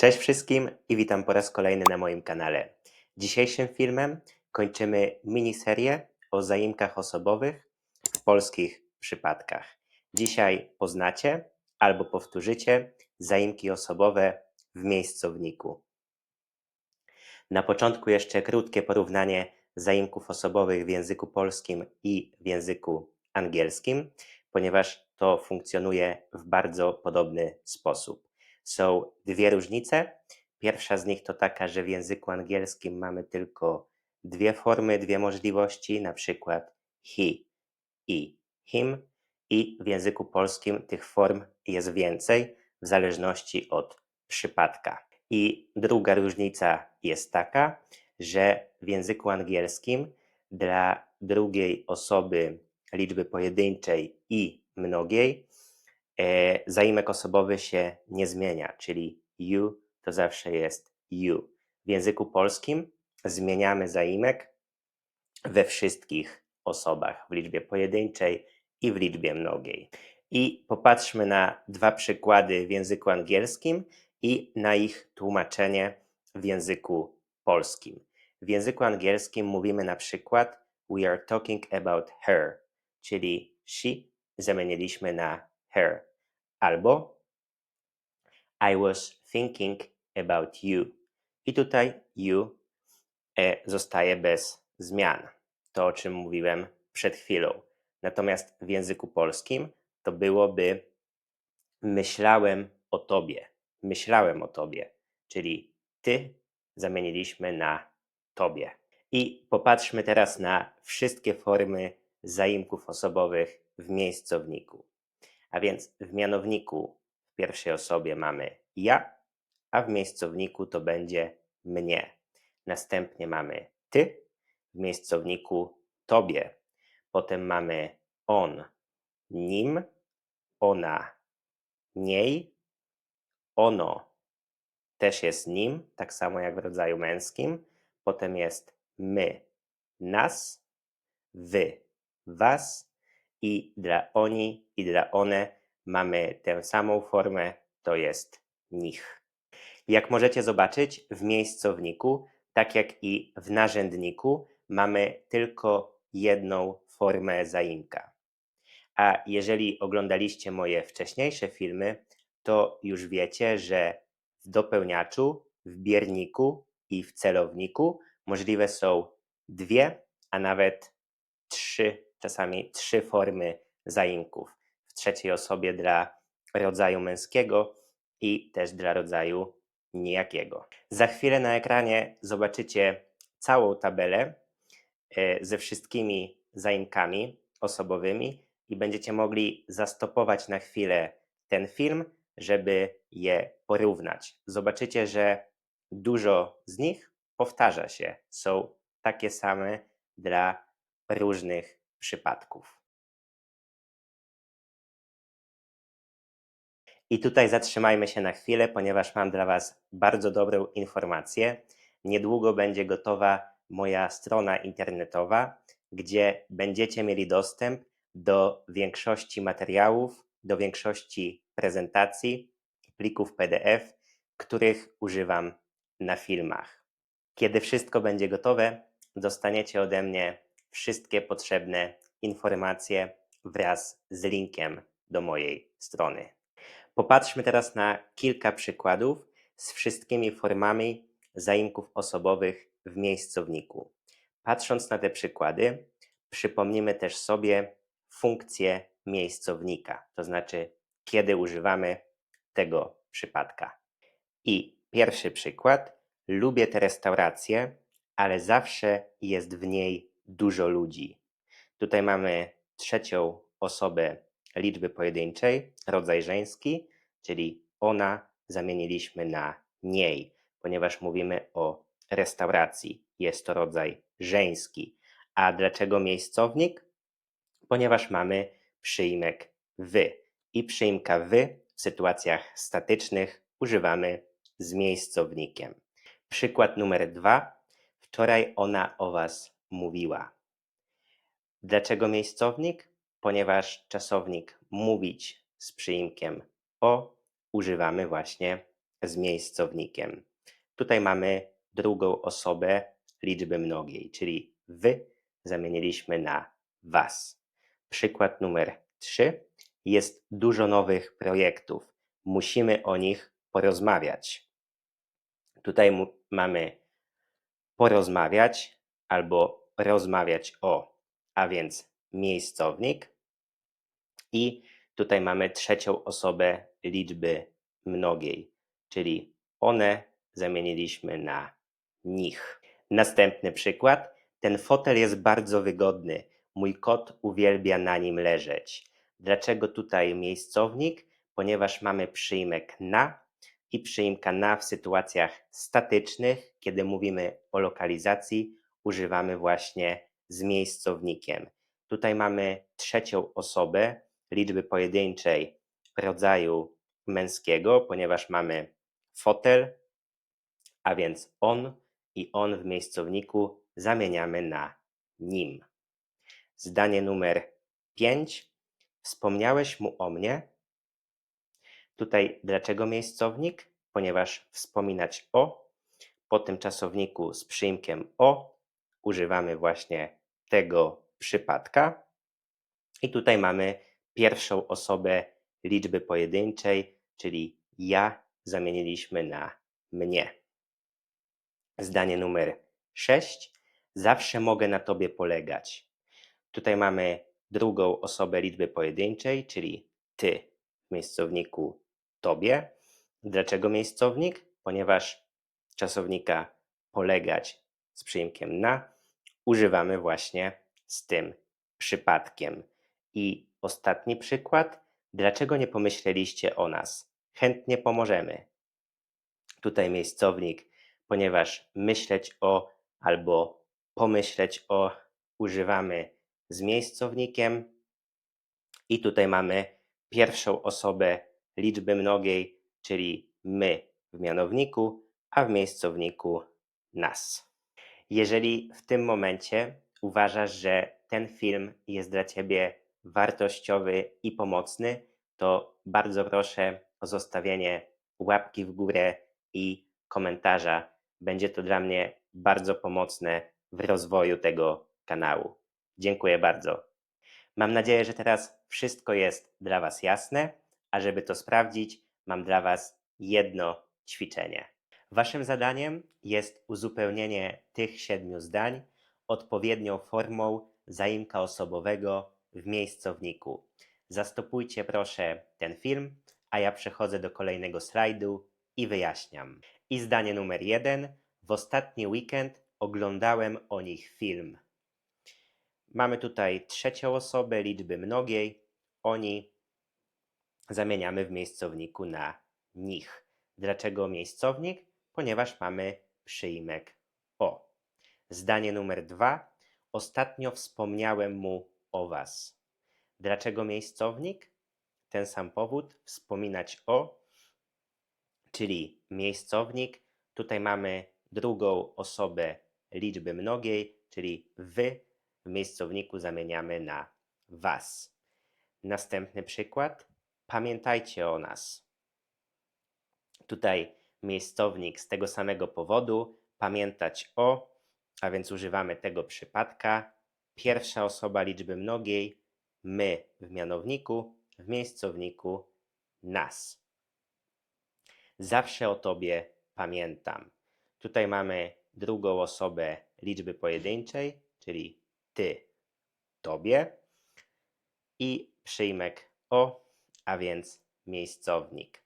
Cześć wszystkim i witam po raz kolejny na moim kanale. Dzisiejszym filmem kończymy miniserię o zaimkach osobowych w polskich przypadkach. Dzisiaj poznacie albo powtórzycie zaimki osobowe w miejscowniku. Na początku jeszcze krótkie porównanie zaimków osobowych w języku polskim i w języku angielskim, ponieważ to funkcjonuje w bardzo podobny sposób. Są dwie różnice. Pierwsza z nich to taka, że w języku angielskim mamy tylko dwie formy, dwie możliwości, na przykład he i him, i w języku polskim tych form jest więcej w zależności od przypadka. I druga różnica jest taka, że w języku angielskim dla drugiej osoby liczby pojedynczej i mnogiej zaimek osobowy się nie zmienia, czyli you to zawsze jest you. W języku polskim zmieniamy zaimek we wszystkich osobach, w liczbie pojedynczej i w liczbie mnogiej. I popatrzmy na dwa przykłady w języku angielskim i na ich tłumaczenie w języku polskim. W języku angielskim mówimy na przykład we are talking about her, czyli she zamieniliśmy na her. Albo I was thinking about you. I tutaj you zostaje bez zmian. To, o czym mówiłem przed chwilą. Natomiast w języku polskim to byłoby myślałem o tobie. Myślałem o tobie, czyli ty zamieniliśmy na tobie. I popatrzmy teraz na wszystkie formy zaimków osobowych w miejscowniku. A więc w mianowniku w pierwszej osobie mamy ja, a w miejscowniku to będzie mnie. Następnie mamy ty, w miejscowniku tobie. Potem mamy on, nim, ona, niej, ono też jest nim, tak samo jak w rodzaju męskim. Potem jest my, nas, wy, was i dla oni i dla one mamy tę samą formę, to jest nich. Jak możecie zobaczyć, w miejscowniku, tak jak i w narzędniku, mamy tylko jedną formę zaimka. A jeżeli oglądaliście moje wcześniejsze filmy, to już wiecie, że w dopełniaczu, w bierniku i w celowniku możliwe są dwie, a nawet czasami trzy formy zaimków. W trzeciej osobie dla rodzaju męskiego i też dla rodzaju nijakiego. Za chwilę na ekranie zobaczycie całą tabelę ze wszystkimi zaimkami osobowymi i będziecie mogli zastopować na chwilę ten film, żeby je porównać. Zobaczycie, że dużo z nich powtarza się, są takie same dla różnych przypadków. I tutaj zatrzymajmy się na chwilę, ponieważ mam dla Was bardzo dobrą informację. Niedługo będzie gotowa moja strona internetowa, gdzie będziecie mieli dostęp do większości materiałów, do większości prezentacji, plików PDF, których używam na filmach. Kiedy wszystko będzie gotowe, dostaniecie ode mnie wszystkie potrzebne informacje wraz z linkiem do mojej strony. Popatrzmy teraz na kilka przykładów z wszystkimi formami zaimków osobowych w miejscowniku. Patrząc na te przykłady, przypomnimy też sobie funkcję miejscownika, to znaczy kiedy używamy tego przypadka. I pierwszy przykład. Lubię tę restaurację, ale zawsze jest w niej dużo ludzi. Tutaj mamy trzecią osobę liczby pojedynczej, rodzaj żeński, czyli ona zamieniliśmy na niej, ponieważ mówimy o restauracji. Jest to rodzaj żeński. A dlaczego miejscownik? Ponieważ mamy przyimek wy. I przyimka wy w sytuacjach statycznych używamy z miejscownikiem. Przykład numer 2. Wczoraj ona o was mówiła. Dlaczego miejscownik? Ponieważ czasownik mówić z przyimkiem o używamy właśnie z miejscownikiem. Tutaj mamy drugą osobę liczby mnogiej, czyli wy zamieniliśmy na was. Przykład numer 3. Jest dużo nowych projektów. Musimy o nich porozmawiać. Tutaj mamy porozmawiać albo rozmawiać o, a więc miejscownik. I tutaj mamy trzecią osobę liczby mnogiej, czyli one zamieniliśmy na nich. Następny przykład. Ten fotel jest bardzo wygodny. Mój kot uwielbia na nim leżeć. Dlaczego tutaj miejscownik? Ponieważ mamy przyimek na i przyimka na w sytuacjach statycznych, kiedy mówimy o lokalizacji, używamy właśnie z miejscownikiem. Tutaj mamy trzecią osobę liczby pojedynczej rodzaju męskiego, ponieważ mamy fotel, a więc on i on w miejscowniku zamieniamy na nim. Zdanie numer 5. Wspomniałeś mu o mnie. Tutaj dlaczego miejscownik? Ponieważ wspominać o, po tym czasowniku z przyimkiem o używamy właśnie tego przypadka. I tutaj mamy pierwszą osobę liczby pojedynczej, czyli ja zamieniliśmy na mnie. Zdanie numer 6. Zawsze mogę na tobie polegać. Tutaj mamy drugą osobę liczby pojedynczej, czyli ty w miejscowniku tobie. Dlaczego miejscownik? Ponieważ czasownika polegać z przyimkiem na używamy właśnie z tym przypadkiem. I ostatni przykład. Dlaczego nie pomyśleliście o nas? Chętnie pomożemy. Tutaj miejscownik, ponieważ myśleć o albo pomyśleć o używamy z miejscownikiem. I tutaj mamy pierwszą osobę liczby mnogiej, czyli my w mianowniku, a w miejscowniku nas. Jeżeli w tym momencie uważasz, że ten film jest dla Ciebie wartościowy i pomocny, to bardzo proszę o zostawienie łapki w górę i komentarza. Będzie to dla mnie bardzo pomocne w rozwoju tego kanału. Dziękuję bardzo. Mam nadzieję, że teraz wszystko jest dla Was jasne, a żeby to sprawdzić, mam dla Was jedno ćwiczenie. Waszym zadaniem jest uzupełnienie tych 7 zdań odpowiednią formą zaimka osobowego w miejscowniku. Zastopujcie proszę ten film, a ja przechodzę do kolejnego slajdu i wyjaśniam. I zdanie numer 1. W ostatni weekend oglądałem o nich film. Mamy tutaj trzecią osobę liczby mnogiej. Oni zamieniamy w miejscowniku na nich. Dlaczego miejscownik? Ponieważ mamy przyimek o. Zdanie numer 2. Ostatnio wspomniałem mu o was. Dlaczego miejscownik? Ten sam powód, wspominać o, czyli miejscownik. Tutaj mamy drugą osobę liczby mnogiej, czyli wy w miejscowniku zamieniamy na was. Następny przykład. Pamiętajcie o nas. Tutaj miejscownik z tego samego powodu, pamiętać o, a więc używamy tego przypadka. Pierwsza osoba liczby mnogiej, my w mianowniku, w miejscowniku nas. Zawsze o tobie pamiętam. Tutaj mamy drugą osobę liczby pojedynczej, czyli ty, tobie i przyjmek o, a więc miejscownik.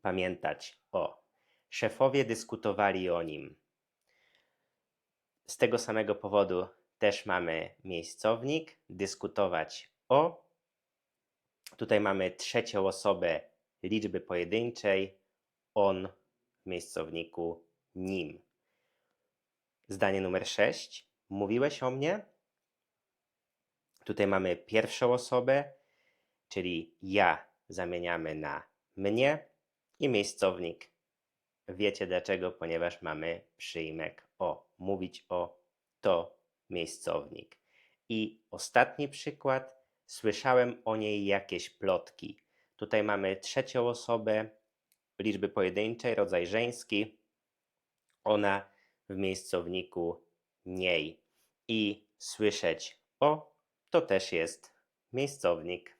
Pamiętać o. Szefowie dyskutowali o nim. Z tego samego powodu też mamy miejscownik, dyskutować o. Tutaj mamy trzecią osobę liczby pojedynczej, on w miejscowniku nim. Zdanie numer 6. Mówiłeś o mnie? Tutaj mamy pierwszą osobę, czyli ja zamieniamy na mnie i miejscownik. Wiecie dlaczego? Ponieważ mamy przyimek o. Mówić o to miejscownik. I ostatni przykład. Słyszałem o niej jakieś plotki. Tutaj mamy trzecią osobę liczby pojedynczej, rodzaj żeński, ona w miejscowniku niej. I słyszeć o to też jest miejscownik.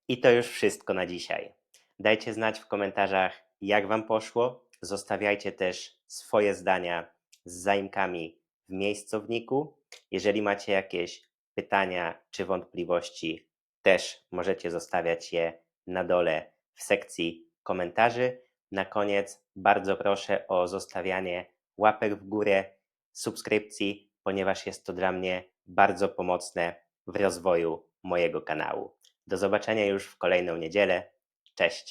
I to już wszystko na dzisiaj. Dajcie znać w komentarzach, jak Wam poszło. Zostawiajcie też swoje zdania z zaimkami w miejscowniku. Jeżeli macie jakieś pytania czy wątpliwości, też możecie zostawiać je na dole w sekcji komentarzy. Na koniec bardzo proszę o zostawianie łapek w górę, subskrypcji, ponieważ jest to dla mnie bardzo pomocne w rozwoju mojego kanału. Do zobaczenia już w kolejną niedzielę. Cześć!